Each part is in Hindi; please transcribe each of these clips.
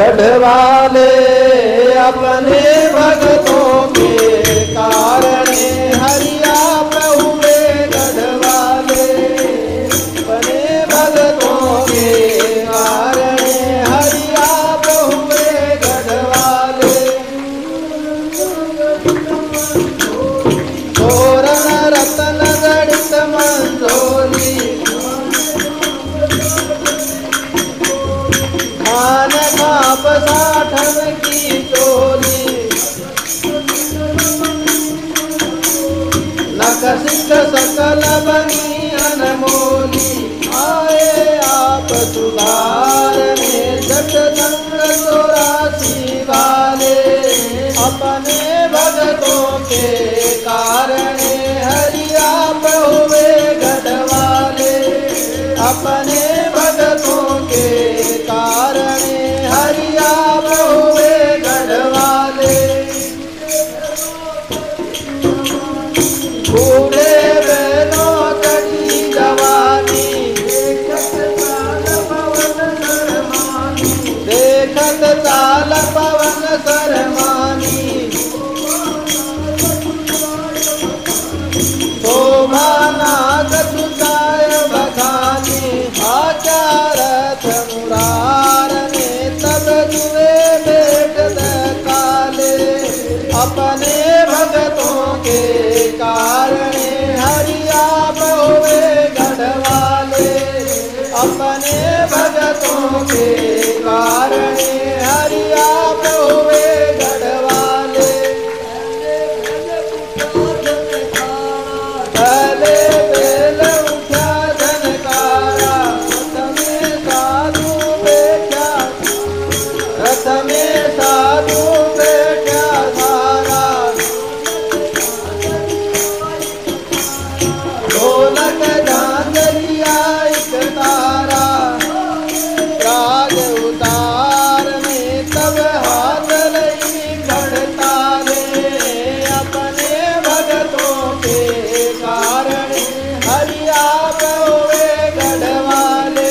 गढ़वाले अपने भक्तों के कारण हरिया हुए गढ़वाले अपने भक्तों के कारण हरिया हुए गढ़वाले तोरण रतन गणित मंजोली धान खाप साठन की टोली नकसिक सकल बनी अनमोली आए आप सुधार में जट दंग 84 वाले अपने भक्तों के कारण हरिया हुए गढ़वाले अपने भक्तों के कारण हरिया हुए गढ़वाले बूढ़े बहनों कटी जवानी देखत ताल पवन सरमानी शोभा नाग सुताय बखानी आचारथ मुरार ने तब जुए बेट काले अपने भक्तों के कारण हरिया हुए गढ़वाले अपने भक्तों के कारण हरिया हुए गढ़वाले पहले बेल उठा झनकारा रथ में साधु बैठा धारा ढोलक झांझरिया एक तारा राज उतार में तब हाथ लई खड़ताले अपने भक्तों के कारण हरिया हुए गढ़वाले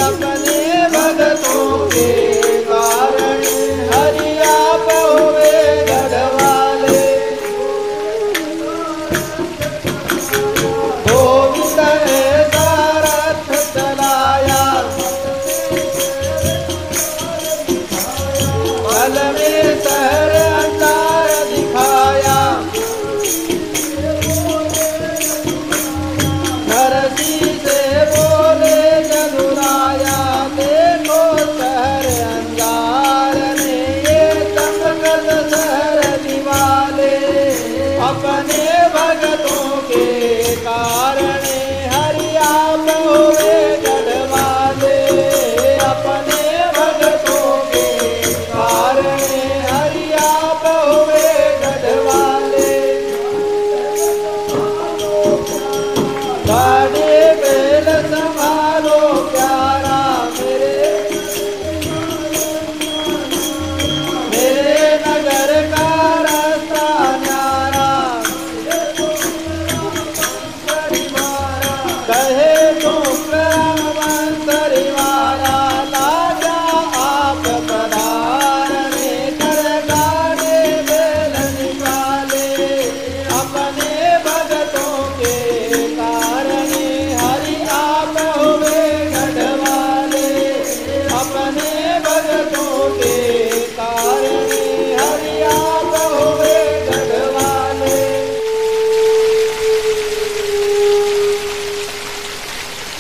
अपने भक्तों के कारण हरिया हुए गढ़वाले गोविंद ऐसा रथ चलाया पल में शहर अंधार दिखाया नरसी से बोले जदुराया देखो शहर अंगार ने ये चमकत शहर दिवाले अपने भक्तों के कारण हरिया हुए गढ़वाले अपने भक्तों के कारण हरिया हुए गढ़वाले गाड़े बेल संभालो प्यारा मेरे नगर का रास्ता न्यारा कहे तो मंसरिवाला लाजा आप पधारने कर गाड़े बेल निकाले अपने भक्तों के कारण हरि आप हुए गढ़वाले अपने भक्तों के